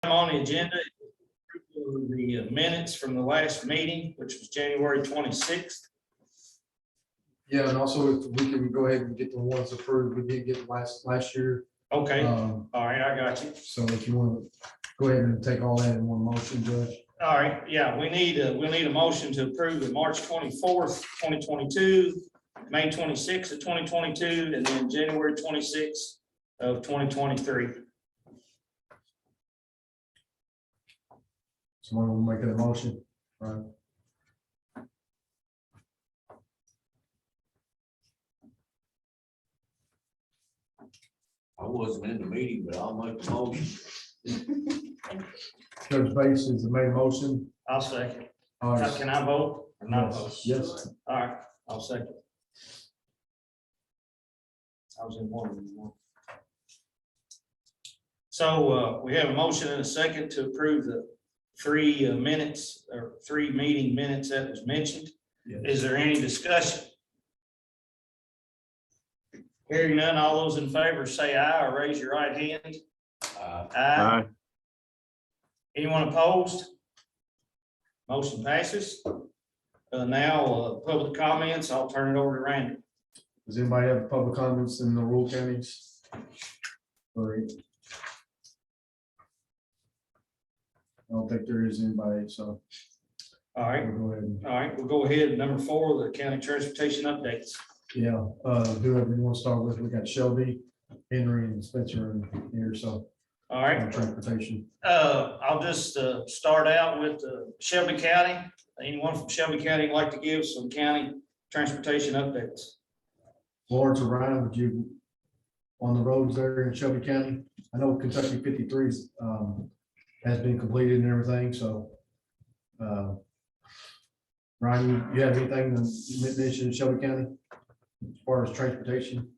On the agenda, the minutes from the last meeting, which was January 26th. Yeah, and also if we can go ahead and get the ones approved, we did get last year. Okay, all right, I got you. So if you want to go ahead and take all that in one motion, Judge. All right, yeah, we need a motion to approve the March 24th, 2022, May 26th of 2022, and then January 26th of 2023. Someone will make a motion, right? I wasn't in the meeting, but I'll make the motion. Judge Bates has made a motion. I'll second. All right. Can I vote or not vote? Yes. All right, I'll second. I was in one. So we have a motion and a second to approve the three minutes or three meeting minutes that was mentioned. Yes. Is there any discussion? Hearing none, all those in favor say aye or raise your right hand. Aye. Anyone opposed? Motion passes. Now, public comments, I'll turn it over to Randy. Does anybody have public comments in the rural counties? Or I don't think there is anybody, so All right, we'll go ahead. we'll go ahead. Number 4, the county transportation updates. Yeah, whoever you want to start with, we got Shelby, Henry, and Spencer in here, so All right. on transportation. I'll just start out with Shelby County. Anyone from Shelby County like to give some county transportation updates? Lawrence or Ryan, would you, on the roads there in Shelby County? I know Kentucky 53 has been completed and everything, so. Ryan, you have anything to mention in Shelby County as far as transportation?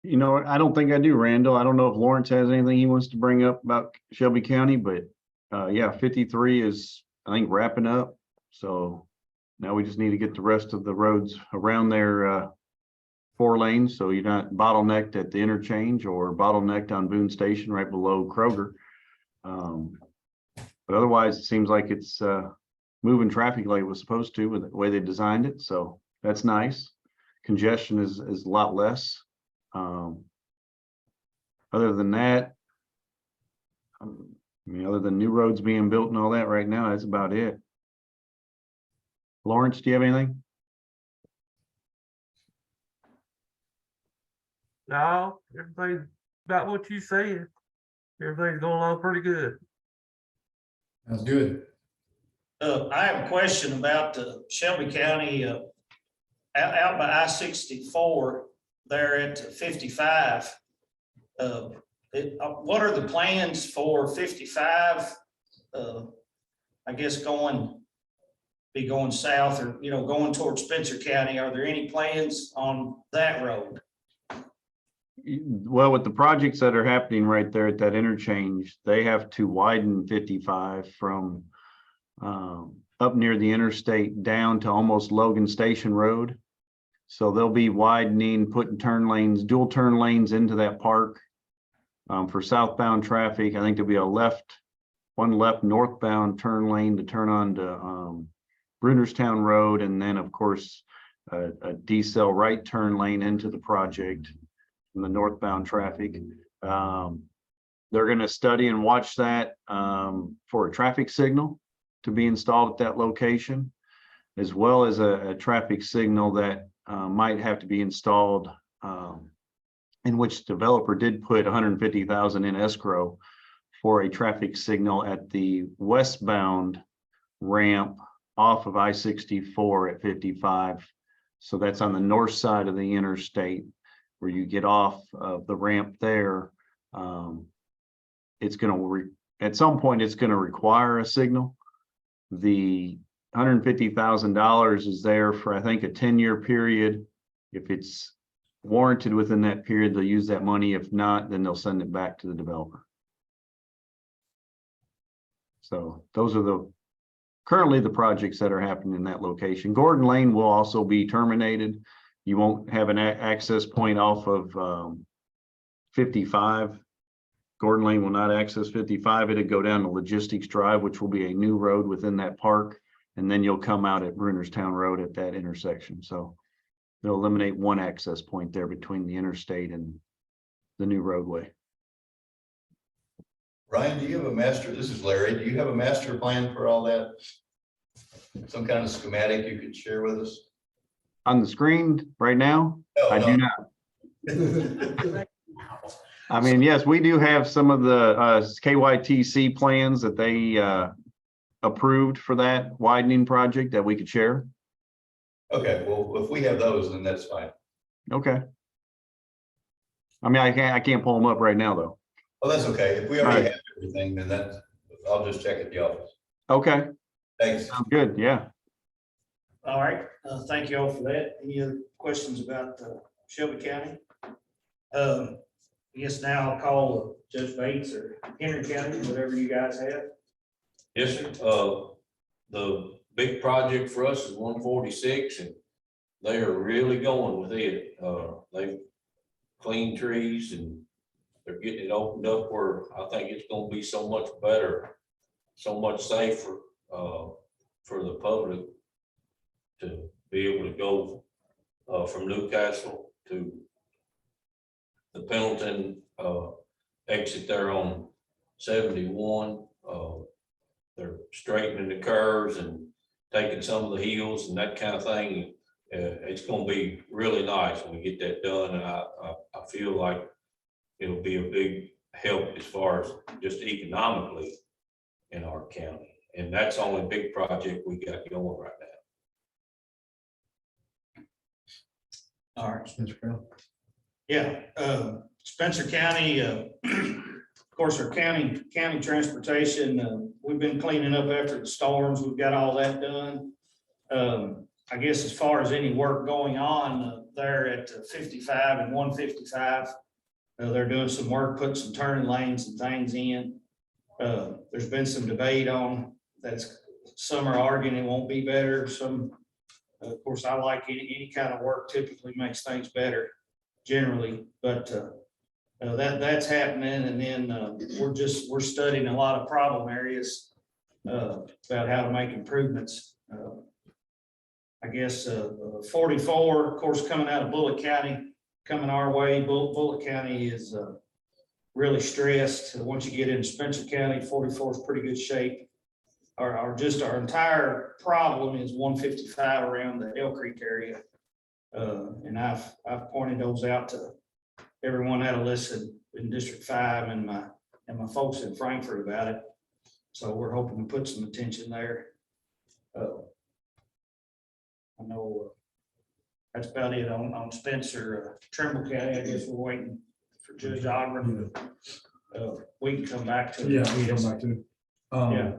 You know, I don't think I do, Randall. I don't know if Lawrence has anything he wants to bring up about Shelby County, but yeah, 53 is, I think, wrapping up. So now we just need to get the rest of the roads around there 4 lanes, so you're not bottlenecked at the interchange or bottlenecked on Boone Station right below Kroger. But otherwise, it seems like it's moving traffic like it was supposed to with the way they designed it. So that's nice. Congestion is a lot less. Other than that, I mean, other than new roads being built and all that right now, that's about it. Lawrence, do you have anything? No, everything's about what you said. Everything's going along pretty good. That's good. I have a question about Shelby County, out by I-64 there at 55. What are the plans for 55? I guess going south or, going towards Spencer County. Are there any plans on that road? Well, with the projects that are happening right there at that interchange, they have to widen 55 from up near the interstate down to almost Logan Station Road. So they'll be widening, putting turn lanes, dual turn lanes into that park for southbound traffic. I think there'll be one left northbound turn lane to turn on to Brunerstown Road, and then of course a decel right turn lane into the project from the northbound traffic. They're going to study and watch that for a traffic signal to be installed at that location, as well as a traffic signal that might have to be installed, in which developer did put $150,000 in escrow for a traffic signal at the westbound ramp off of I-64 at 55. So that's on the north side of the interstate where you get off of the ramp there. It's going to, at some point, it's going to require a signal. The $150,000 is there for, I think, a 10-year period. If it's warranted within that period, they'll use that money. If not, then they'll send it back to the developer. So those are currently the projects that are happening in that location. Gordon Lane will also be terminated. You won't have an access point off of 55 Gordon Lane will not access 55. It'd go down to Logistics Drive, which will be a new road within that park. And then you'll come out at Brunerstown Road at that intersection. So it'll eliminate one access point there between the interstate and the new roadway. Ryan, do you have a master, this is Larry, do you have a master plan for all that? Some kind of schematic you could share with us? On the screen right now, No, I do not. I mean, yes, we do have some of the KYTC plans that they approved for that widening project that we could share. Okay, well, if we have those, then that's fine. Okay. I mean, I can't pull them up right now, though. Oh, that's okay. If we already Alright. have everything, then that's, I'll just check at the office. Okay, Thanks. sounds good. Yeah. All right, thank you all for that. Any other questions about Shelby County? Yes, now I'll call Judge Bates or Henry County, whatever you guys have. Yes, sir. The big project for us is 146, and they are really going with it. They've cleaned trees and they're getting it opened up where I think it's gonna be so much better, so much safer for the public to be able to go from Newcastle to the Pendleton exit there on 71. They're straightening the curves and taking some of the hills and that kind of thing. It's gonna be really nice when we get that done, and I feel like it'll be a big help as far as just economically in our county. And that's the only big project we got going right now. All right. Spencer County. Yeah, Spencer County, of course, our county transportation, we've been cleaning up after the storms. We've got all that done. I guess as far as any work going on there at 55 and 155, they're doing some work, putting some turning lanes and things in. There's been some debate on that's, some are arguing it won't be better. Some, of course, I like any kind of work typically makes things better generally, but that's happening. And then we're studying a lot of problem areas about how to make improvements. I guess 44, of course, coming out of Bullitt County, coming our way. Bullitt County is really stressed. Once you get into Spencer County, 44 is pretty good shape. Our entire problem is 155 around the Elk Creek area. And I've pointed those out to everyone out of listen in District 5 and my folks in Frankfurt about it. So we're hoping to put some attention there. I know that's about it on Spencer. Trimble County, I guess we're waiting for Judge Ogden. We can come back to it. Yeah, we come back to. Yeah,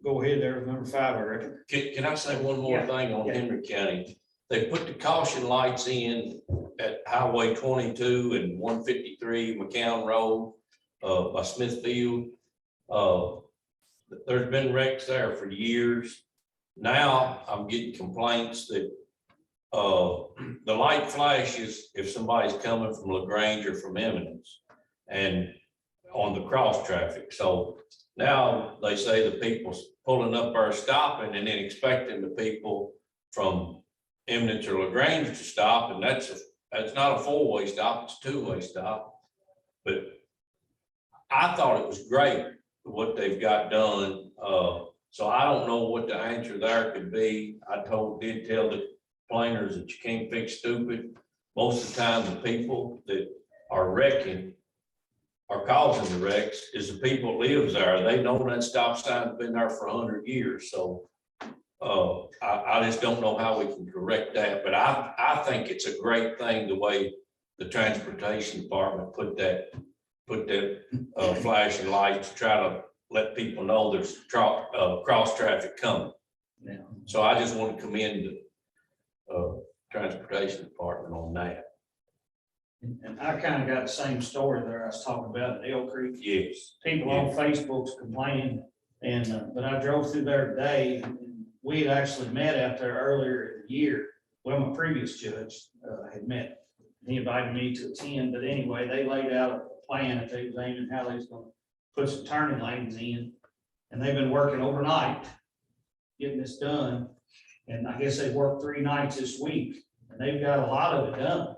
go ahead there, number 5, I reckon. Can I say one more Yeah, thing on yeah. Henry County? They put the caution lights in at Highway 22 and 153 McCown Road by Smithfield. There's been wrecks there for years. Now I'm getting complaints that the light flashes if somebody's coming from LaGrange or from Eminence and on the cross traffic. So now they say the people's pulling up are stopping and then expecting the people from Eminence or LaGrange to stop, and that's not a 4-way stop, it's a 2-way stop. But I thought it was great what they've got done. So I don't know what the answer there could be. I did tell the planers that you can't fix stupid. Most of the time, the people that are wrecking are causing the wrecks is the people that lives there. They know that stop sign's been there for 100 years. So I just don't know how we can correct that, but I think it's a great thing the way the transportation department put that flashing lights to try to let people know there's cross traffic coming. Yeah. So I just want to commend the transportation department on that. And I kind of got the same story there I was talking about at Elk Creek. Yes. People on Facebook's complaining, and but I drove through there today, and we had actually met out there earlier in the year. Well, my previous judge had met. He invited me to attend, but anyway, they laid out a plan that they was aiming, how they was gonna put some turning lanes in. And they've been working overnight, getting this done. And I guess they worked 3 nights this week, and they've got a lot of it done.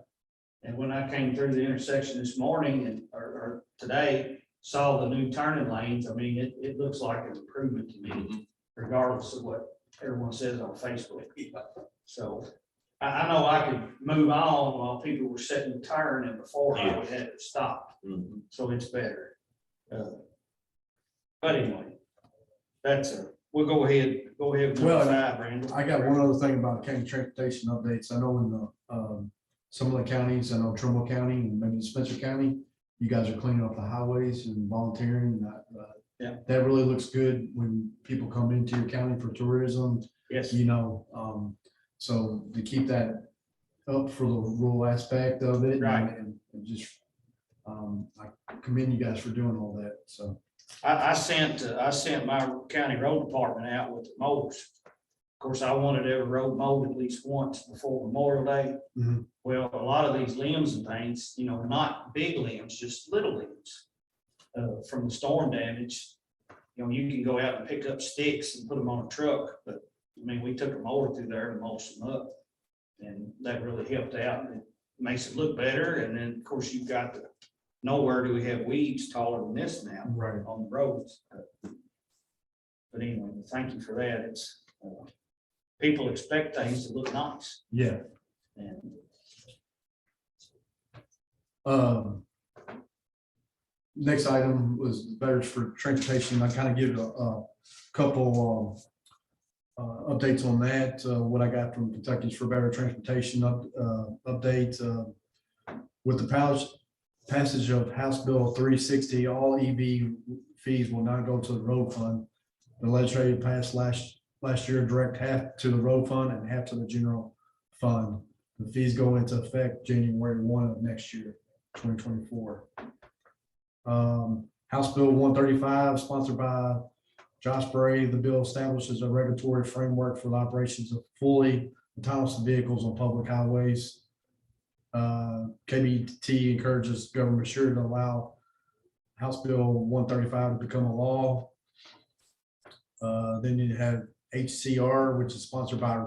And when I came through the intersection this morning or today, saw the new turning lanes, I mean, it looks like an improvement to me, regardless of what everyone says on Facebook. So I know I could move on while people were setting the turn, and before I would have to stop. Mhm. So it's better. But anyway, we'll go ahead with Well, number 5, Randall. I got one other thing about county transportation updates. I know in the, some of the counties, I know Trumbull County and maybe Spencer County, you guys are cleaning up the highways and volunteering. Yeah. That really looks good when people come into your county for tourism, Yes, you know, so to keep that up for the rural aspect of it. Right. And just, I commend you guys for doing all that, so. I sent my county road department out with the mowers. Of course, I wanted every road mowed at least once before Memorial Day. Mhm. Well, a lot of these limbs and things, you know, not big limbs, just little limbs. From the storm damage, you know, you can go out and pick up sticks and put them on a truck, but I mean, we took a mower through there and mulched them up. And that really helped out, and it makes it look better. And then, of course, you've got the, nowhere do we have weeds taller than this now Right. on the roads. But anyway, thank you for that. It's, people expect things to look nice, Yeah. and Next item was better for transportation. I kind of give a couple updates on that. What I got from Kentucky's for Better Transportation update. With the passage of House Bill 360, all EV fees will not go to the road fund. The legislature passed last year, direct half to the road fund and half to the general fund. The fees go into effect January 1 of next year, 2024. House Bill 135, sponsored by Josh Bray. The bill establishes a regulatory framework for the operations of fully autonomous vehicles on public highways. KBT encourages government sure to allow House Bill 135 to become a law. Then you have HCR, which is sponsored by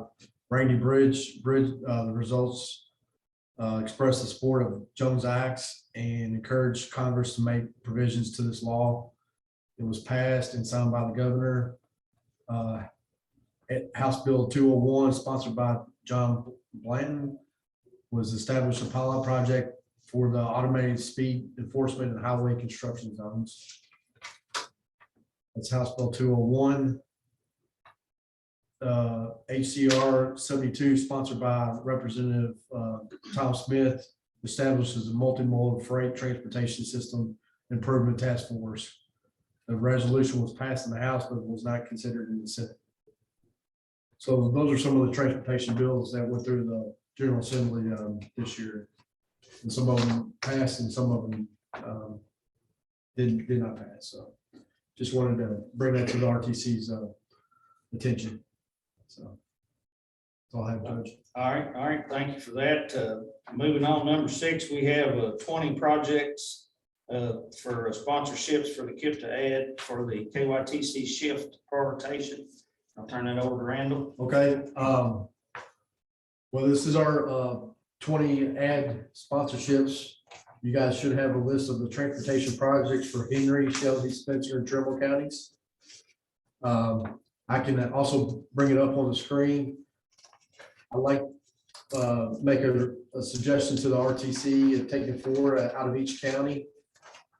Randy Bridge. The results express the support of Jones Acts and encourage Congress to make provisions to this law. It was passed and signed by the governor. House Bill 201, sponsored by John Blanton, was established a pilot project for the automated speed enforcement and highway construction zones. That's House Bill 201. HCR 72, sponsored by Representative Tom Smith, establishes a multimodal freight transportation system improvement task force. The resolution was passed in the House, but was not considered in the Senate. So those are some of the transportation bills that went through the General Assembly this year. And some of them passed and some of them did not pass. So just wanted to bring that to the RTC's attention. So that's all I have, Judge. all right, thank you for that. Moving on, number 6, we have 20 projects for sponsorships for the KIP to add for the KYTC shift prioritization. I'll turn that over to Randall. Okay. Well, this is our 20 ad sponsorships. You guys should have a list of the transportation projects for Henry, Shelby, Spencer, and Trimble counties. I can also bring it up on the screen. I like make a suggestion to the RTC and take it forward out of each county.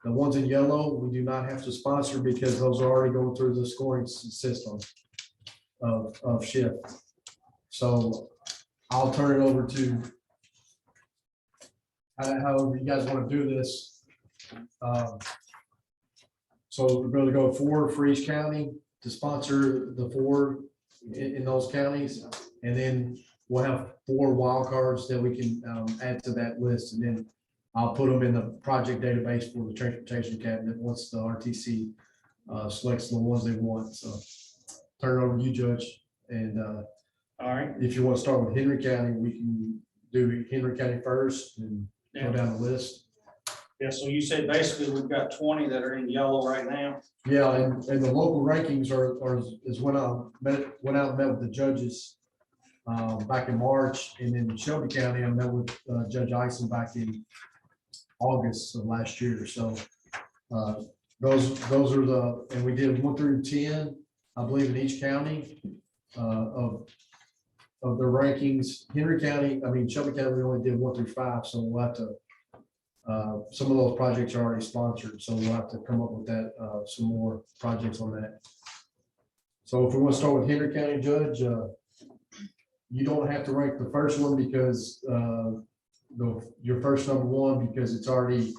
The ones in yellow, we do not have to sponsor because those are already going through the scoring system of shift. So I'll turn it over to however you guys want to do this. So we're going to go 4 for each county to sponsor the 4 in those counties. And then we'll have 4 wild cards that we can add to that list. And then I'll put them in the project database for the transportation cabinet once the RTC selects the ones they want. So turn it over to you, Judge. And All right, if you want to start with Henry County, we can do Henry County first and go down the list. Yeah, so you said basically we've got 20 that are in yellow right now. Yeah, and the local rankings is when I went out and met with the judges back in March, and in Shelby County, I met with Judge Ison back in August of last year, so those are and we did 1 through 10, I believe, in each county of the rankings. Henry County, I mean, Shelby County, we only did 1 through 5, so we'll have to, some of those projects are already sponsored, so we'll have to come up with that, some more projects on that. So if we want to start with Henry County, Judge, you don't have to rank the first one because your first number one, because it's already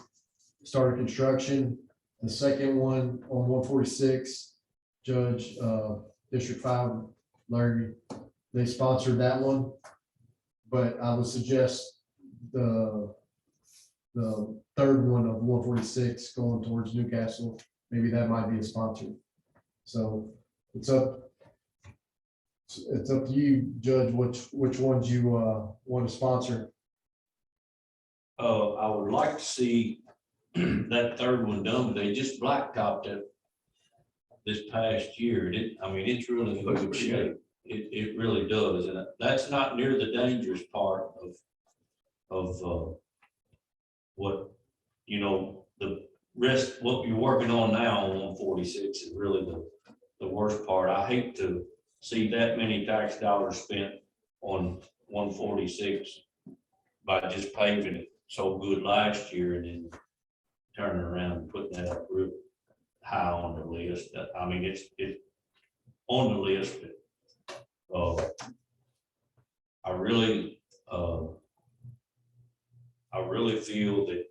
started construction. The second one on 146, Judge, District 5, Larry, they sponsored that one. But I would suggest the third one of 146 going towards Newcastle, maybe that might be a sponsor. So it's up to you, Judge, which ones you want to sponsor. I would like to see that third one done, but they just blacktopped it this past year. I mean, it's really in Looks good pretty shape. It really does, and that's not near the dangerous part of what, you know, the rest, what you're working on now on 146 is really the worst part. I hate to see that many tax dollars spent on 146 by just paving it so good last year and then turning around and putting that up real high on the list. I mean, it's on the list, but I really feel that,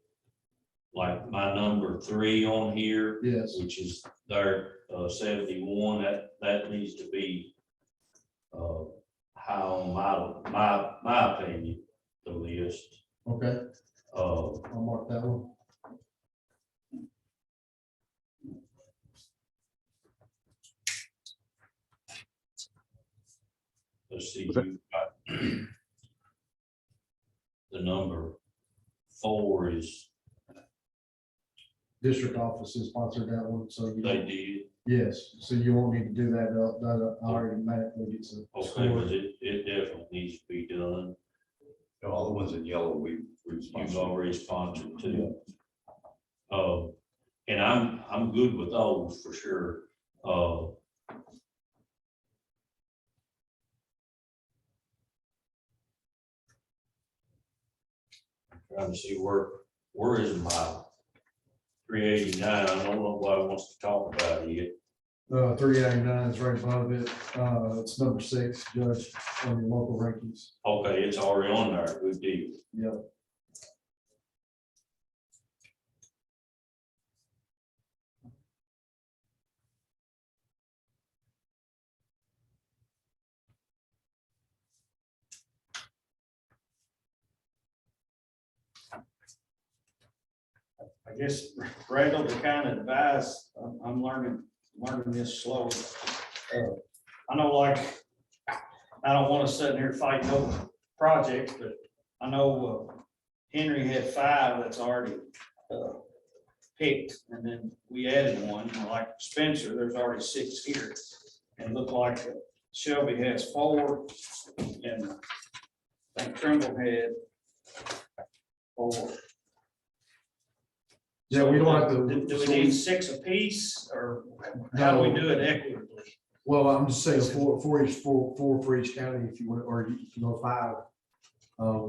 like, my number 3 on here, Yes. which is their 71, that needs to be high on my opinion, the list. Okay, Uh, I'll mark that one. let's see, Was that- you've got the number 4 is, District offices sponsored that one, so they you, did, yes, so you won't need to do that, that automatically gets a okay, score. because it definitely needs to be done. You know, all the ones in yellow, we've You've sponsored. already sponsored too. And I'm good with those for sure. Trying to see where is my 389? I don't know nobody wants to talk about it. 399 is right above it, it's number 6, Judge, on your local rankings. Okay, it's already on there. Good deal. Yep. I guess, Randall, to kind of advise, I'm learning this slow. I know, like, I don't want to sit here and fight no projects, but I know Henry had 5 that's already picked, and then we added one, and like Spencer, there's already 6 here. And it looked like Shelby has 4, and I think Trimble had 4. Yeah, we don't have to. Do we need 6 apiece, or how do we do it equitably? Well, I'm just saying four for each county if you want, or you can go 5.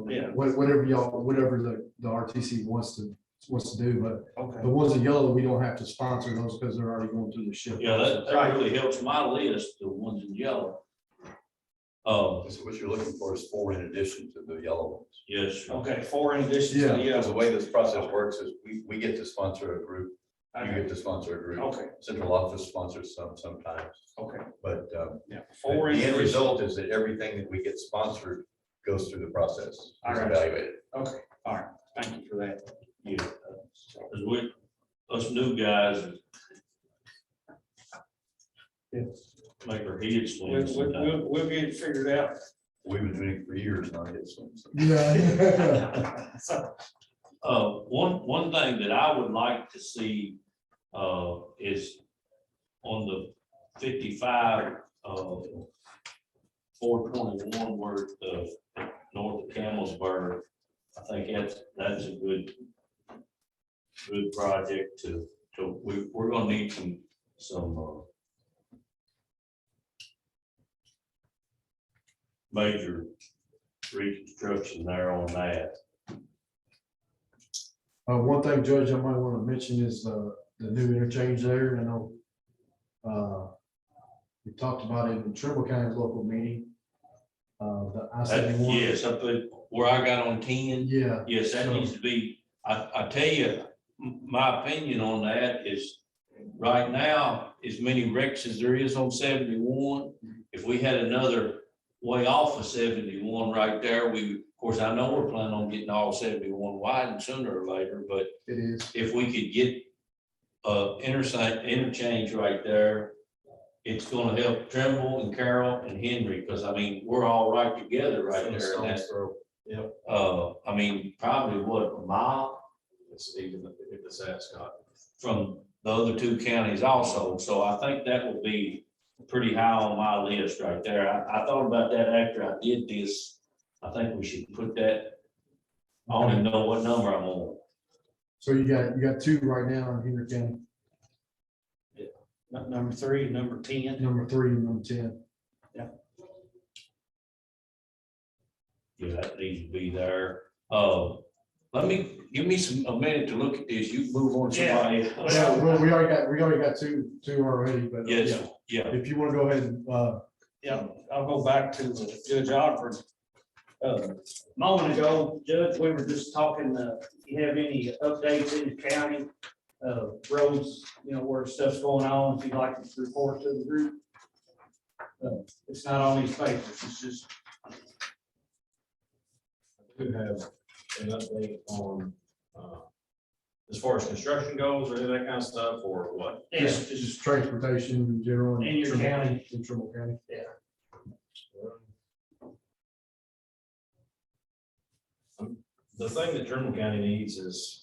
Yeah. Whatever the RTC wants to do, but Okay. the ones in yellow, we don't have to sponsor those because they're already going through the ship. Yeah, that really helps my list, the ones in yellow. So what you're looking for is 4 in addition to the yellow ones. Yes, Okay, 4 in addition to the Because the other. way this process works is we get to sponsor a group, you Okay, get to sponsor a group. okay, Central office sponsors sometimes, okay, but yeah. the 4 in end addition. result is that everything that we get sponsored goes through the process, is All right. evaluated. Okay, all right, thank you for that. yeah. Because us new guys make our heads swim sometimes. We'll get it figured out. We've been doing it for years now. It's Yeah. So, One thing that I would like to see, is on the 55, 421 where the north of Campbellsburg. I think that's a good project we're gonna need some major reconstruction there on that. One thing, Judge, I might want to mention is the new interchange there. I know we talked about it in Trimble County's local meeting. The I-71. Yes, up at where I got on 10. Yeah, Yes, that needs to be, I tell you, my opinion on that is right now, as many wrecks as there is on 71, if we had another way off of 71 right there, of course, I know we're planning on getting all 71 widened sooner or later, but it is. if we could get interchange right there, it's gonna help Trimble and Carroll and Henry, because I mean, we're all right together right there. And that's, I mean, probably what, a mile? It's even if it's at Scott. From the other two counties also. So I think that will be pretty high on my list right there. I thought about that after I did this. I think we should put that, I don't even know what number I'm on. So you got two right now in Henry County, Number 3, number 10. number 3 and number 10. Yeah, that needs to be there. Give me a minute to look at this. You move on to somebody. Yeah, well, we already got two already, but. Yes, yeah. If you want to go ahead and, Yeah, I'll go back to Judge Alford. Moment ago, Judge, we were just talking, you have any updates in the county? Roads, where stuff's going on, if you'd like to report to the group. It's not on these papers, it's just, We have an update on, as far as construction goes or any of that kind of stuff, or what? it's just just transportation in general. in your county. In Trimble County. The thing that Trimble County needs is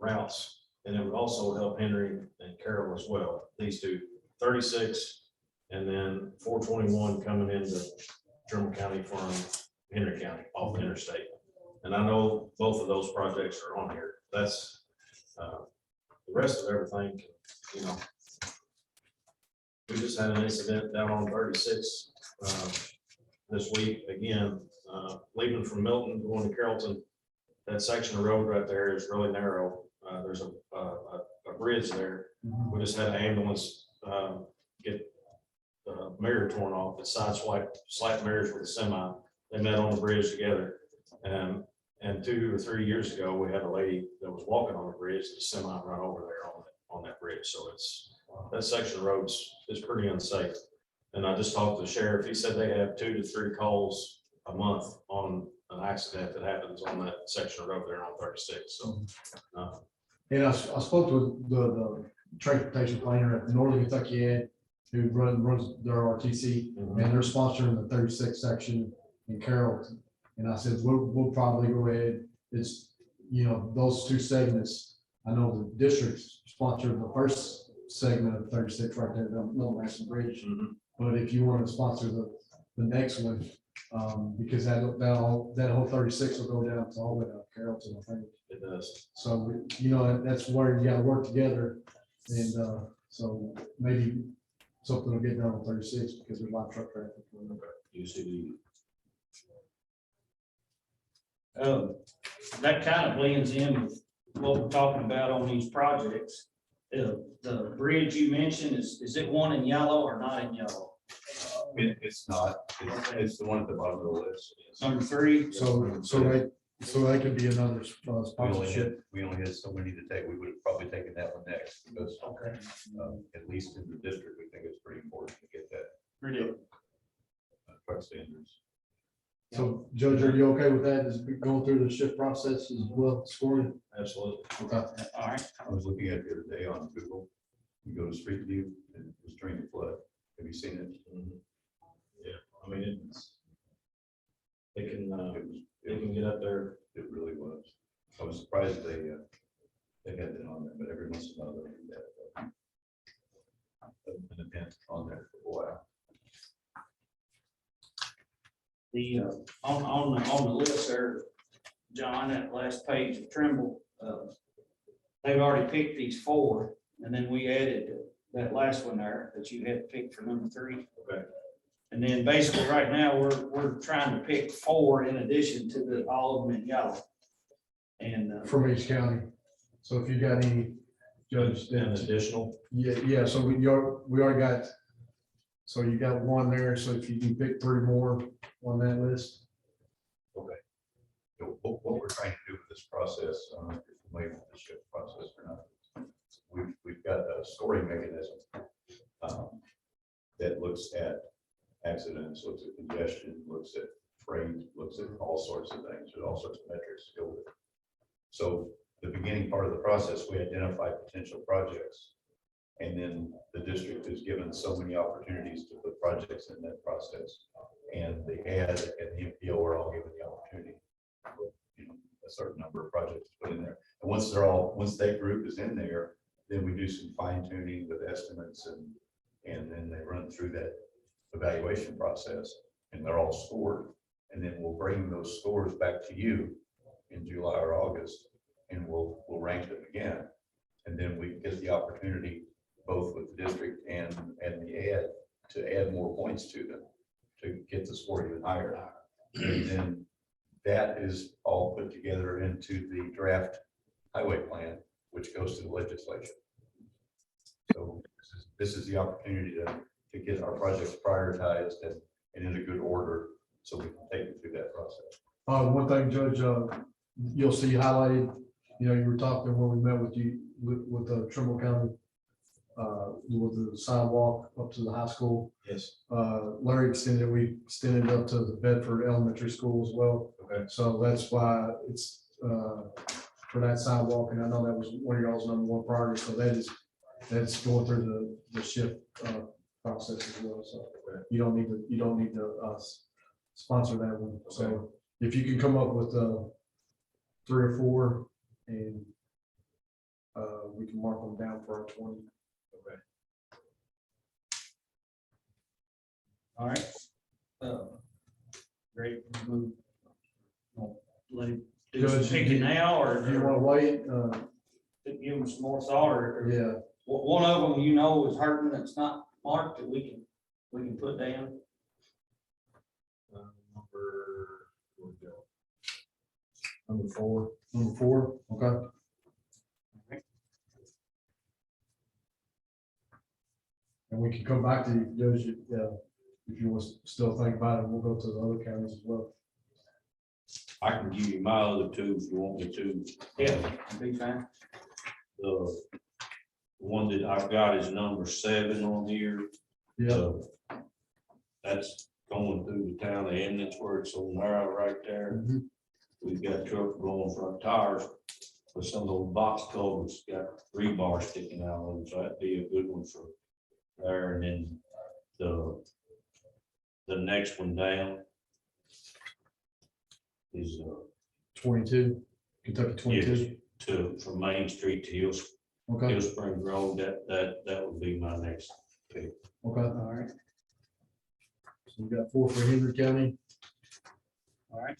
routes, and it would also help Henry and Carroll as well. These two, 36 and then 421 coming into Trimble County from Henry County off the interstate. And I know both of those projects are on here. That's the rest of everything, we just had an incident down on 36 this week again. Leaving from Milton going to Carrollton, that section of road right there is really narrow. There's a bridge there. We just had an ambulance get the mirror torn off. It's slight mirrors with a semi. They met on the bridge together. And 2 or 3 years ago, we had a lady that was walking on the bridge, the semi run over there on that bridge. So that section of roads is pretty unsafe. And I just talked to the sheriff. He said they have 2 to 3 calls a month on an accident that happens on that section of road there on 36. So, And I spoke to the transportation planner at Northern Kentucky Ed, who runs their RTC, and they're sponsoring the 36 section in Carrollton. And I said, we'll probably go ahead. It's, those two segments. I know the district sponsored the first segment of 36 right there, the Milton National Bridge. But if you want to sponsor the next one, because that whole 36 will go down to all the way down to Carrollton, I think. it does. So, that's where you gotta work together. And so maybe something will get done on 36 because there's a lot of truck traffic. UCD. That kind of blends in with what we're talking about on these projects. The bridge you mentioned, is it one in yellow or not in yellow? It's not, it's the one at the bottom of the list. Number 3, So that could be another sponsorship. We only had so many to take. We would have probably taken that one next because at least in the district, we think it's pretty important to get that pretty. truck standards. So Judge, are you okay with that? Is going through the shift process as well, scoring? Absolutely. Okay. All right. I was looking at it the other day on Google. You go to Street View and it was during the flood. Have you seen it? Yeah, I mean, it can It get up there. really was. I was surprised they had that on there, but every once in a while they do that. An event on there for a while. The, on the list there, John, that last page of Trimble, they've already picked these 4, and then we added that last one there that you had picked for number 3. Okay. And then basically right now, we're trying to pick 4 in addition to the, all of them in yellow. And, From each county. So if you got any, Judge, An that, additional, yeah, so we already got, so you got 1 there, so if you can pick 3 more on that list. What we're trying to do with this process, I don't know if you're familiar with the shift process or not. We've got a scoring mechanism that looks at accidents, looks at congestion, looks at freight, looks at all sorts of things, there's all sorts of metrics to go with it. So the beginning part of the process, we identify potential projects. And then the district is given so many opportunities to put projects in that process. And the ad and the MPO are all given the opportunity. You know, a certain number of projects to put in there. And once that group is in there, then we do some fine tuning with estimates and then they run through that evaluation process and they're all scored. And then we'll bring those scores back to you in July or August and we'll rank them again. And then we get the opportunity both with the district and the ad to add more points to them to get the score even higher. And then that is all put together into the draft highway plan, which goes to the legislature. So this is the opportunity to get our projects prioritized and in a good order so we can take it through that process. One thing, Judge, you'll see highlighted, you were talking when we met with you, with the Trimble County, with the sidewalk up to the high school. yes, Larry we extended up to the Bedford Elementary School as well. okay, So that's why it's, for that sidewalk, and I know that was one of y'all's #1 priority, so that's going through the shift, process as well, so. Okay. You don't need to sponsor that one, so if you can come up with, 3 or 4, and, we can mark them down for our 20. okay. all right. Great. Let him do some Judge, picking now, or Do you want to wait? give him some more thought, or Yeah, one of them, is hurting that's not marked that we can put down. Where we go? Number 4. #4, okay. And we can come back to you, Judge, if you want to still think about it, we'll go to the other counties as well. I can give you my other 2 if you want me to. Yeah, be fine. The one that I've got is number 7 on here. Yeah, That's going through the town of Eminence where it's so narrow right there. Mhm. We've got trucks blowing front tires with some of those box culverts got rebar sticking out of them, so that'd be a good one for there. And then the next one down is 22, Kentucky 22. from Main Street to Hill Okay, Spring Road. That would be my next pick. okay, all right. So we got 4 for Henry County. All right.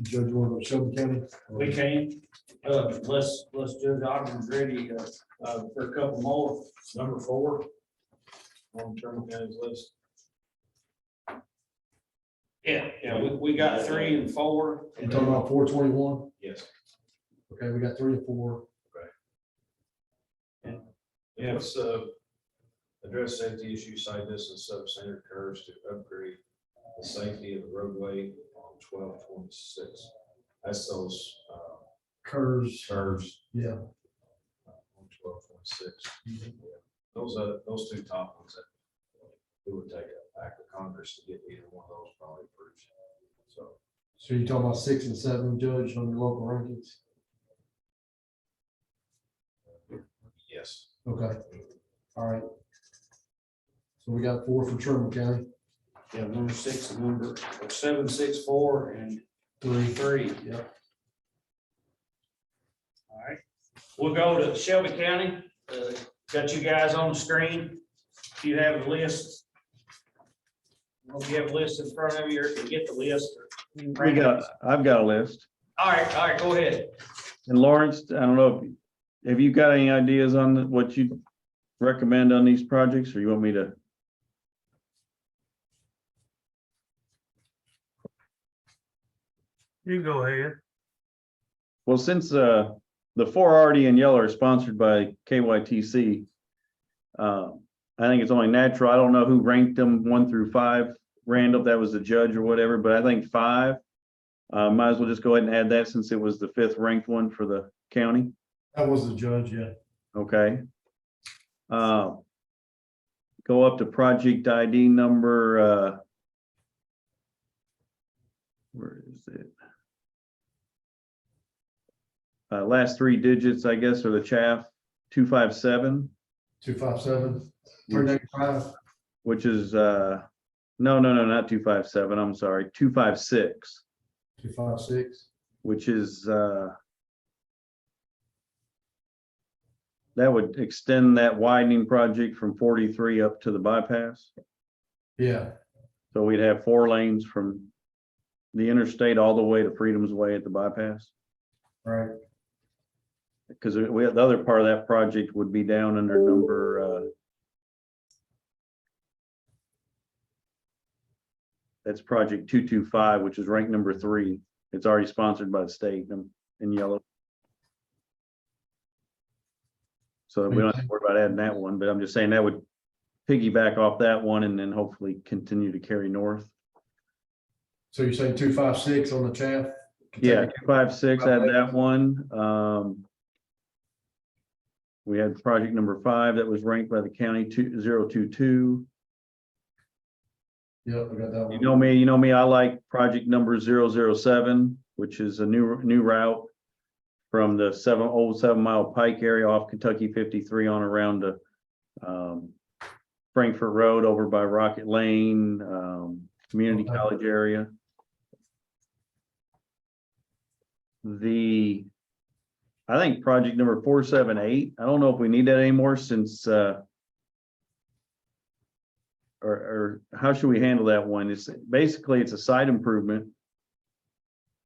Judge, you want to go to Shelby County? We can, let's Judge Ogden's ready, for a couple more. Number 4 on Trimble County's list. Yeah, we got 3 and 4. You talking about 421? Yes. Okay, we got 3 and 4. Yeah. Let's address safety issues, side distance, substandard curves to upgrade the safety of the roadway on 1226. That's those Curves, curves yeah. on 1226. Those 2 top ones that it would take an act of Congress to get either one of those probably approved. So you talking about 6 and 7, Judge, on your local rankings? Yes. Okay, all right. So we got 4 for Trimble County. Yeah, number 6 and number 7, 6, 4, and 3. Yep. All right, we'll go to Shelby County. Got you guys on the screen. If you have the list. If you have a list in front of you, or if you get the list. I've got a list. All right, go ahead. And Lawrence, I don't know, have you got any ideas on what you recommend on these projects, or you want me to? You can go ahead. Well, since the 4 already in yellow are sponsored by KYTC, I think it's only natural. I don't know who ranked them 1 through 5. Randall, that was the judge or whatever, but I think 5. Might as well just go ahead and add that since it was the 5th ranked one for the county. That was the judge, yeah. Okay. Go up to project ID number, where is it? Last 3 digits, I guess, are the chaff, 257, 257, 395. which is, no, not 257, I'm sorry, 256, 256. which is, that would extend that widening project from 43 up to the bypass. Yeah, So we'd have 4 lanes from the interstate all the way to Freedom's Way at the bypass. right. Because we have the other part of that project would be down under number, that's project 225, which is ranked number 3. It's already sponsored by the state in yellow. So we don't have to worry about adding that one, but I'm just saying that would piggyback off that one and then hopefully continue to carry north. So you're saying 256 on the chaff? Yeah, 256, add that one. We had project number 5 that was ranked by the county 022. Yep, we got that one. You know me, I like project number 007, which is a new route from the old 7 Mile Pike area off Kentucky 53 on around to Frankfurt Road over by Rocket Lane, Community Okay. College area. I think project number 478, I don't know if we need that anymore since, or how should we handle that one? It's basically, it's a site improvement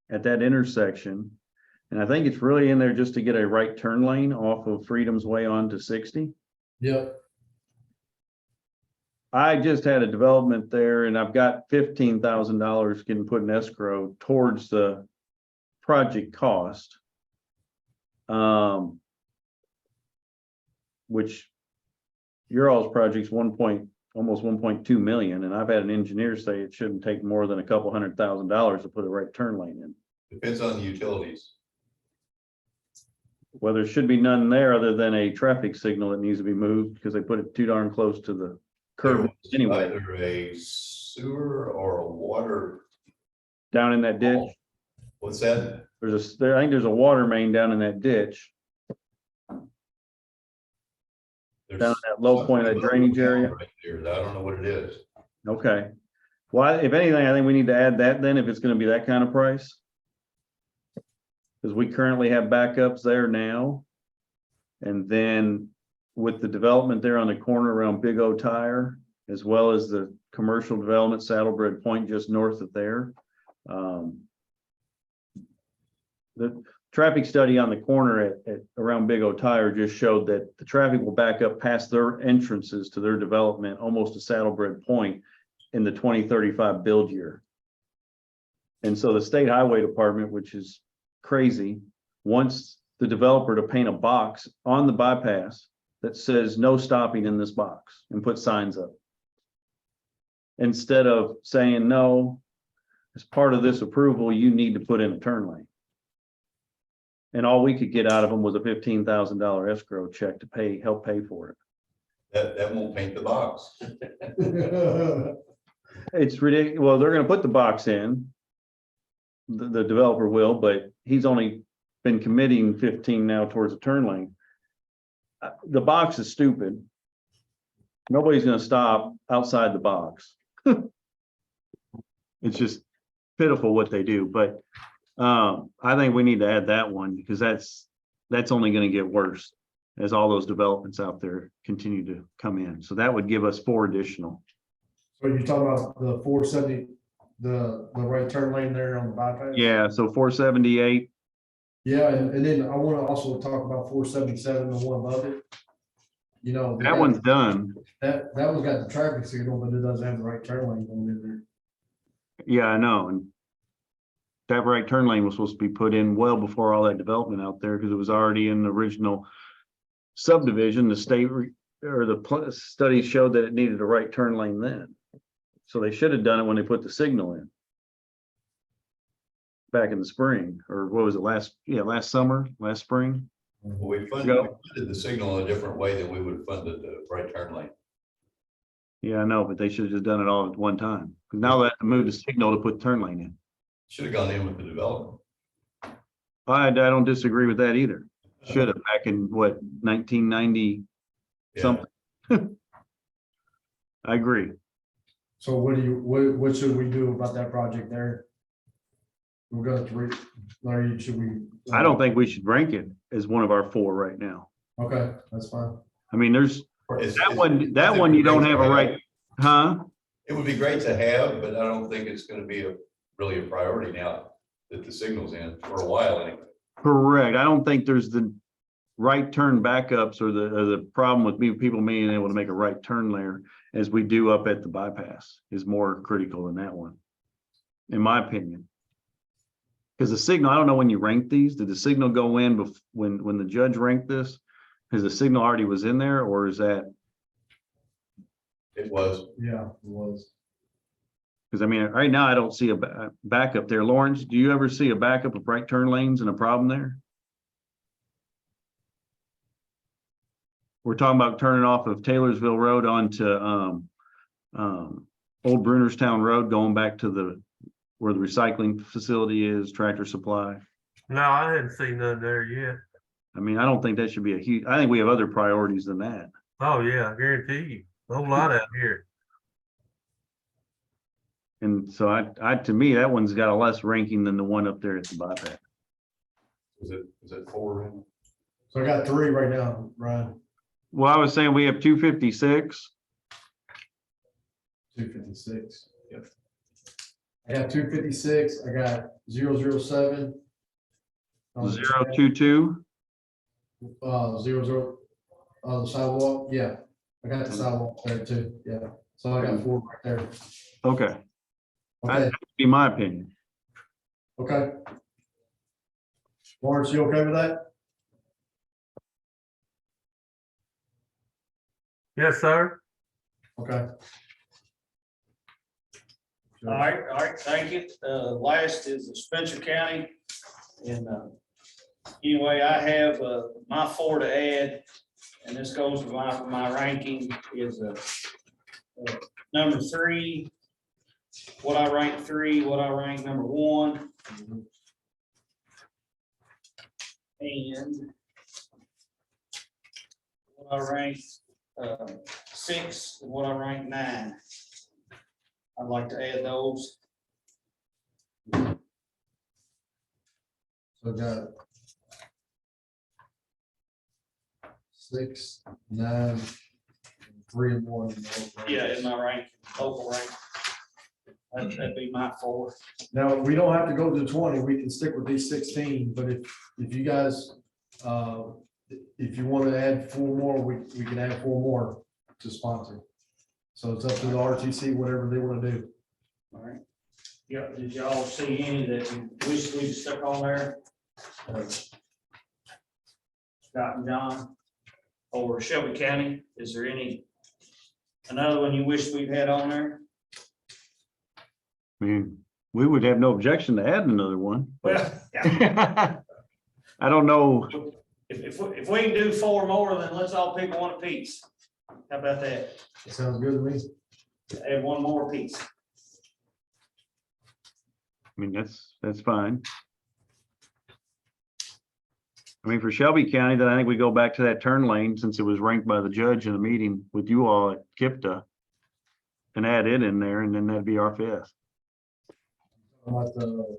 at that intersection. And I think it's really in there just to get a right turn lane off of Freedom's Way onto 60. Yep, I just had a development there and I've got $15,000 getting put in escrow towards the project cost. Which your all's project's almost 1.2 million, and I've had an engineer say it shouldn't take more than a couple $100,000 to put a right turn lane in. Depends on the utilities. Well, there should be none there other than a traffic signal that needs to be moved because they put it too darn close to the curb anyway, Either a sewer or a water. down in that ditch. What's that? I think there's a water main down in that ditch, There's down at that low point of that drainage area. right there. I don't know what it is. Okay. Well, if anything, I think we need to add that then if it's gonna be that kind of price. Because we currently have backups there now. And then with the development there on the corner around Big O Tire, as well as the commercial development Saddlebred Point just north of there. The traffic study on the corner at around Big O Tire just showed that the traffic will back up past their entrances to their development, almost to Saddlebred Point in the 2035 build year. And so the state highway department, which is crazy, wants the developer to paint a box on the bypass that says no stopping in this box and put signs up. Instead of saying, no, as part of this approval, you need to put in a turn lane. And all we could get out of them was a $15,000 escrow check to help pay for it. That won't paint the box. It's ridiculous. Well, they're gonna put the box in. The developer will, but he's only been committing 15 now towards a turn lane. The box is stupid. Nobody's gonna stop outside the box. It's just pitiful what they do, but I think we need to add that one because that's only gonna get worse as all those developments out there continue to come in. So that would give us 4 additional. So you're talking about the 470, the right turn lane there on the bypass? Yeah, so 478, Yeah, and then I want to also talk about 477, the one above it. You know. that one's done. That one's got the traffic signal, but it doesn't have the right turn lane going in there. Yeah, I know, and that right turn lane was supposed to be put in well before all that development out there, because it was already in the original subdivision. The state study showed that it needed a right turn lane then. So they should have done it when they put the signal in. Back in the spring, or what was it, last summer, last spring? We funded the signal in a different way than we would have funded the right turn lane. Yeah, I know, but they should have just done it all at one time. Because now they have to move the signal to put turn lane in. Should have gone in with the development. I don't disagree with that either. Should have back in what, 1990 Yeah. something. I agree. So what should we do about that project there? We're going to, Larry, should we? I don't think we should rank it as one of our 4 right now. Okay, that's fine. I mean, there's It's- that it's- one you don't have a right, huh? It would be great to have, but I don't think it's gonna be really a priority now that the signal's in for a while anyway. Correct. I don't think there's the right turn backups or the problem with people being able to make a right turn there as we do up at the bypass is more critical than that one, in my opinion. Because the signal, I don't know when you rank these, did the signal go in when the judge ranked this? Because the signal already was in there, or is that, It was, Yeah, it was. because I mean, right now I don't see a backup there. Lawrence, do you ever see a backup of right turn lanes and a problem there? We're talking about turning off of Taylorsville Road onto Old Brunerstown Road, going back to where the recycling facility is, Tractor Supply. No, I hadn't seen none there yet. I mean, I don't think that should be a huge, I think we have other priorities than that. Oh, yeah, I guarantee you. A whole lot out here. And so to me, that one's got a less ranking than the one up there at the bypass. was it 4? So I got 3 right now, Ryan. Well, I was saying we have 256. 256. Yep. I got 256. I got 007. 022. 00. The sidewalk. Yeah, I got the sidewalk there too. Yeah. So I got 4 right there. Okay, Okay. that'd be my opinion. Okay. Lawrence, you okay with that? Yes, sir. Okay. All right, thank you. Last is Spencer County. And anyway, I have my 4 to add, and this goes with my ranking is number 3. What I rank 3, what I rank number 1. And what I rank 6, and what I rank 9. I'd like to add those. So I got 6, 9, 3 and 1. Yeah, in my rank, local rank. That'd be my 4. Now, we don't have to go to 20. We can stick with these 16, but if you guys, if you want to add 4 more, we can add 4 more to sponsor. So it's up to the RTC, whatever they want to do. All right. Yeah, did y'all see any that you wish we'd stuck on there? Scott and John, or Shelby County, is there another one you wish we'd had on there? I mean, we would have no objection to add another one. Well, yeah, I don't know. if we can do 4 more, then let's all pick one apiece. How about that? Sounds good to me. Add 1 more apiece. I mean, that's fine. I mean, for Shelby County, then I think we go back to that turn lane since it was ranked by the judge in a meeting with you all at KIPTA and add it in there, and then that'd be our 5th. About the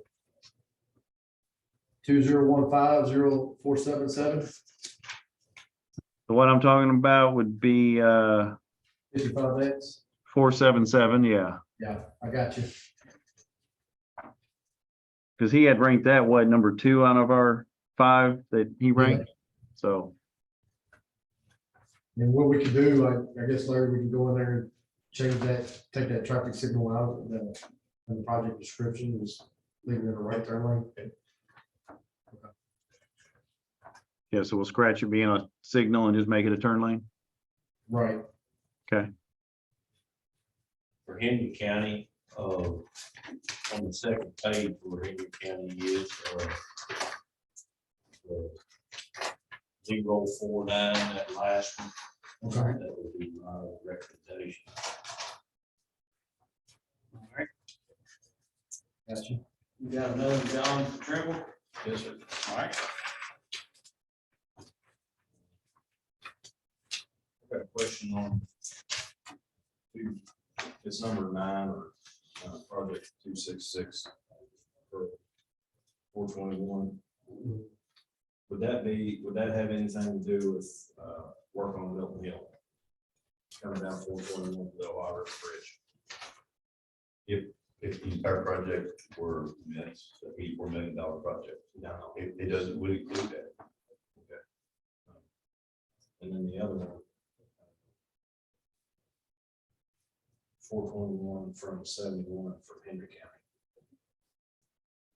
2015-0477, The one I'm talking about would be 55X. 477, yeah. Yeah, I got you. Because he had ranked that, what, number 2 out of our 5 that he ranked? So, And what we can do, I guess, Larry, we can go in there and change that, take that traffic signal out of the project description, just leave it in the right turn lane. yeah, so we'll scratch it being a signal and just make it a turn lane. Right. For Henry County, on the second page where Henry County is, 049, that last one. Okay. That would be my recommendation. All right, Got you. you got another John for Trimble? Yes, sir. All right, I've got a question on it's number 9 or project 266 for 421. Would that have anything to do with work on Milton Hill? Coming down 421 to the Ohio River Bridge. If the entire project were meant, $84 million project, No. it doesn't, would include that. And then the other one. 421 from 71 from Henry County.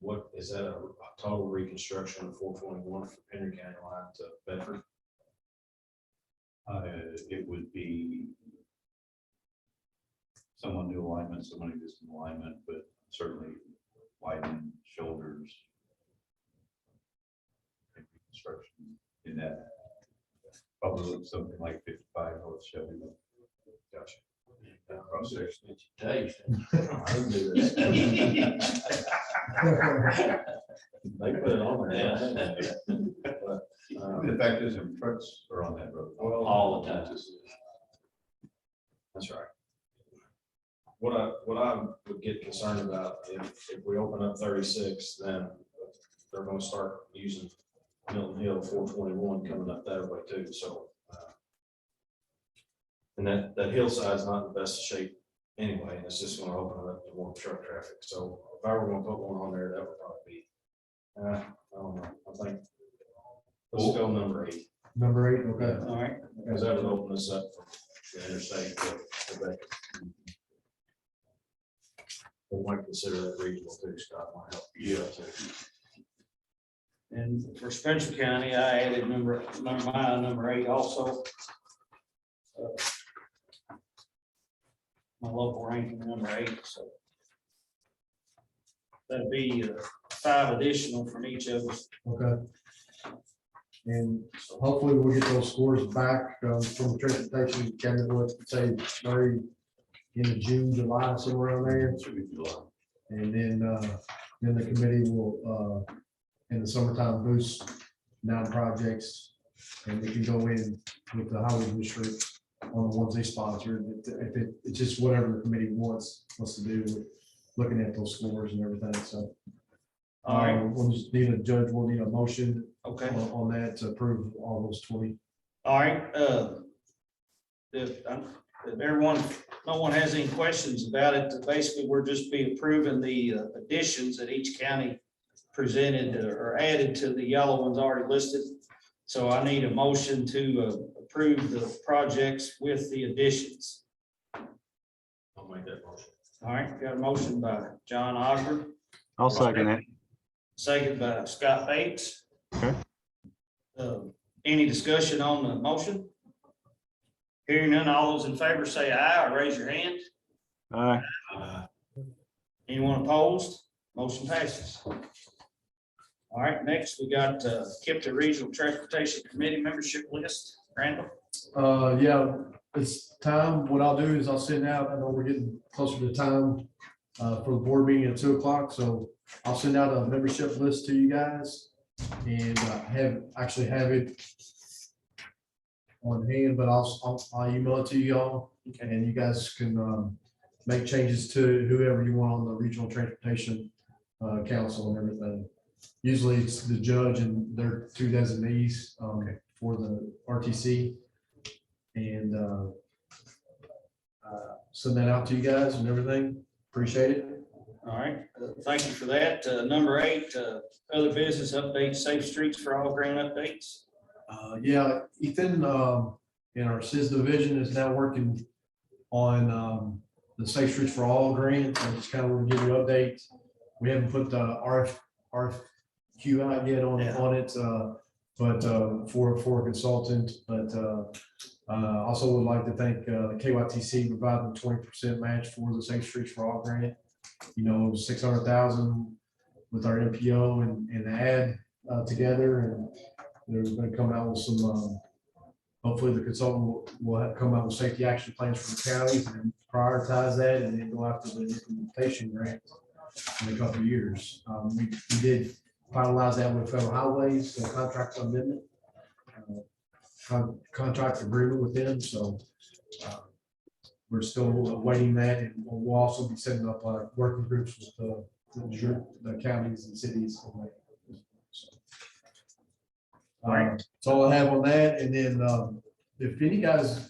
What is that, a total reconstruction of 421 from Henry County line to Bedford? It would be someone new alignment, someone existing alignment, but certainly widening shoulders. Construction in that, probably something like 55 North Shelby. Gotcha. Cross section. Taste. I didn't do that. They put it on there. But, The fact is, in trucks are on that road. All the time. That's right. What I would get concerned about if we open up 36, then they're gonna start using Milton Hill 421 coming up that way too, so. And that hillside's not in the best shape anyway, and it's just gonna open it up to more truck traffic, so if I were gonna put one on there, that would probably be. I don't know, I think, let's go number 8, Number 8, okay. all right, because that would open us up from the interstate to Quebec. We might consider that regional too, Scott, might help. Yeah. and for Spencer County, I added number 8 also. My local ranking number 8, so. That'd be 5 additional from each of us. Okay. And hopefully we'll get those scores back from the transportation cabinet, what say, Larry, in June, July, somewhere around there. Should be July. And then the committee will, in the summertime, boost 9 projects. And we can go in with the highway district on the ones they sponsor. It's just whatever the committee wants to do, with looking at those scores and everything, so. All right, We'll just need a judge, we'll need a motion okay. on that to approve all those 20. All right, if everyone, no one has any questions about it, basically, we're just be approving the additions that each county presented or added to the yellow ones already listed. So I need a motion to approve the projects with the additions. I'll make that motion. All right, got a motion by John Osborne, I'll second that. second by Scott Bates. Okay. Any discussion on the motion? Hearing none, all those in favor say aye or raise your hand. Aye. Anyone opposed? Motion passes. All right, next we got KIPTA Regional Transportation Committee membership list. Randall? Yeah, it's time. What I'll do is I'll send out, I know we're getting closer to time for the board meeting at 2 o'clock, so I'll send out a membership list to you guys and have it on hand, but I'll email it to you all, and you guys can make changes to whoever you want on the regional transportation council and everything. Usually it's the judge and their two designees, for the RTC. And, send that out to you guys and everything. Appreciate it. All right, thank you for that. Number 8, other business updates, Safe Streets for All grant updates. Yeah, Ethan, in our SIS division is now working on, the Safe Streets for All grant. I just kind of want to give you an update. We haven't put the RFQ out yet on it, but, for a consultant, but, also would like to thank, the KYTC providing 20% match for the Safe Streets for All grant. You know, 600,000 with our MPO and the ad, together, and they're going to come out with some, hopefully the consultant will have come out with safety action plans for the counties and prioritize that and then go after the implementation grant in a couple of years. We did finalize that with Federal Highways, the contract amendment, contract agreement with them. So we're still awaiting that, and we'll also be setting up working groups with the counties and cities. That's all I have on that. And then if any guys,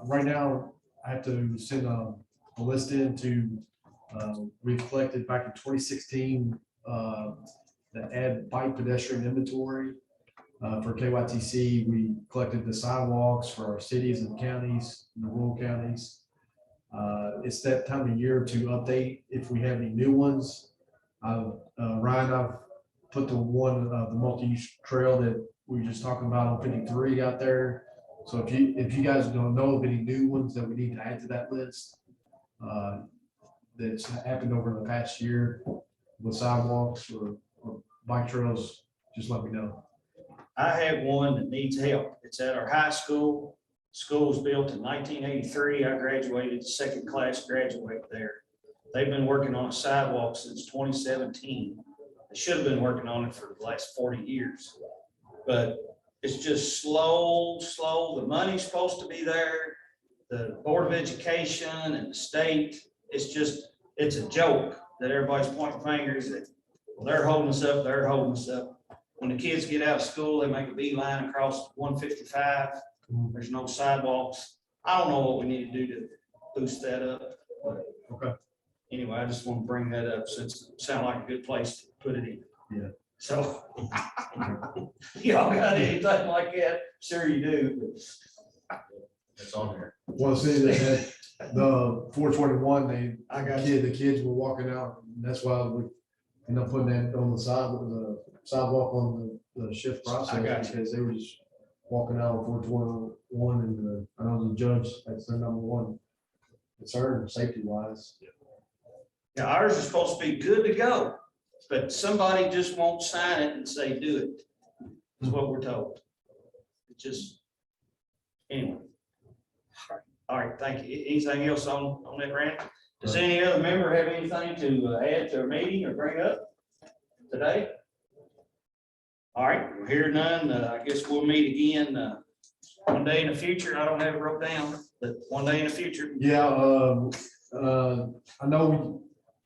right now, I have to send a list in to, we've collected back in 2016, the add bike pedestrian inventory. For KYTC, we collected the sidewalks for our cities and counties, and the rural counties. It's that time of year to update if we have any new ones. Ryan, I've put the one, the multi-use trail that we were just talking about on 53 out there. So if you guys don't know of any new ones that we need to add to that list, that's happened over the past year with sidewalks or bike trails, just let me know. I have one that needs help. It's at our high school. School was built in 1983. I graduated, second class graduate there. They've been working on a sidewalk since 2017. They should have been working on it for the last 40 years. But it's just slow. The money's supposed to be there. The Board of Education and the state, it's a joke that everybody's pointing fingers at. Well, they're holding us up, they're holding us up. When the kids get out of school, they make a beeline across 155. There's no sidewalks. I don't know what we need to do to boost that up. But Okay. anyway, I just want to bring that up since it sounded like a good place to put it in. Yeah. So, y'all got anything like that? Sure you do. It's on there. Well, see, that the 421, I got the kids were walking out, and that's why we ended up putting that on the sidewalk on the shift I got process, you. because they were just walking out on 421, and I know the judge, that's their number one concern, safety wise. Now, ours is supposed to be good to go, but somebody just won't sign it and say, do it, is what we're told. It just, anyway. All right, thank you. Anything else on that, Randy? Does any other member have anything to add to our meeting or bring up today? All right, we're here none. I guess we'll meet again one day in the future. I don't have it wrote down, but one day in the future. Yeah, I know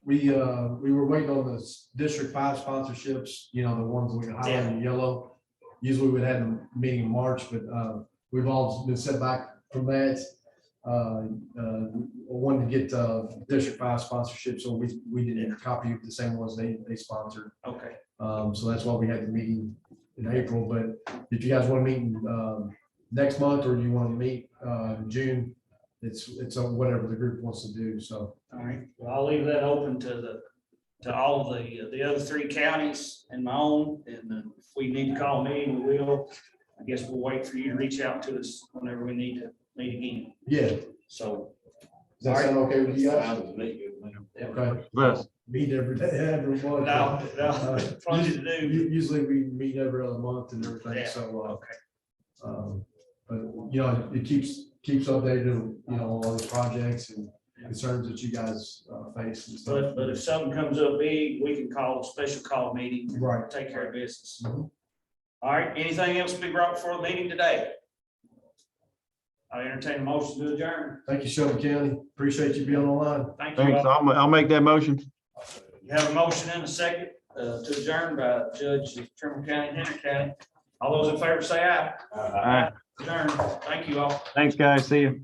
we were waiting on the District 5 sponsorships, the ones we highlighted in yellow. Usually we would have a meeting in March, but we've all been set back from that. Wanted to get District 5 sponsorship, so we didn't copy the same ones they sponsored. Okay. So that's why we had the meeting in April. But if you guys want to meet next month, or you want to meet in June, it's whatever the group wants to do. So. All right, well, I'll leave that open to all the other 3 counties and my own, and if we need to call me, we will. I guess we'll wait for you to reach out to us whenever we need to meet again. Yeah. So. Does that sound okay with you guys? Yeah. Okay. Yes. Meet every day, every month. No, plenty to do. Usually we meet every other month and everything, Yeah. so, Okay. but it keeps updated, all these projects and concerns that you guys face and stuff. But if something comes up big, we can call a special call meeting, Right. take care of business. Mhm. All right, anything else to be brought before the meeting today? I entertain a motion to adjourn. Thank you, Shelby County. Appreciate you being online. Thank you. Thanks. all. I'll make that motion. You have a motion and a second to adjourn by Judge of Trimble County, Henry County. All those in favor say aye. All right, Adjourn. Thank you all. thanks, guys. See you.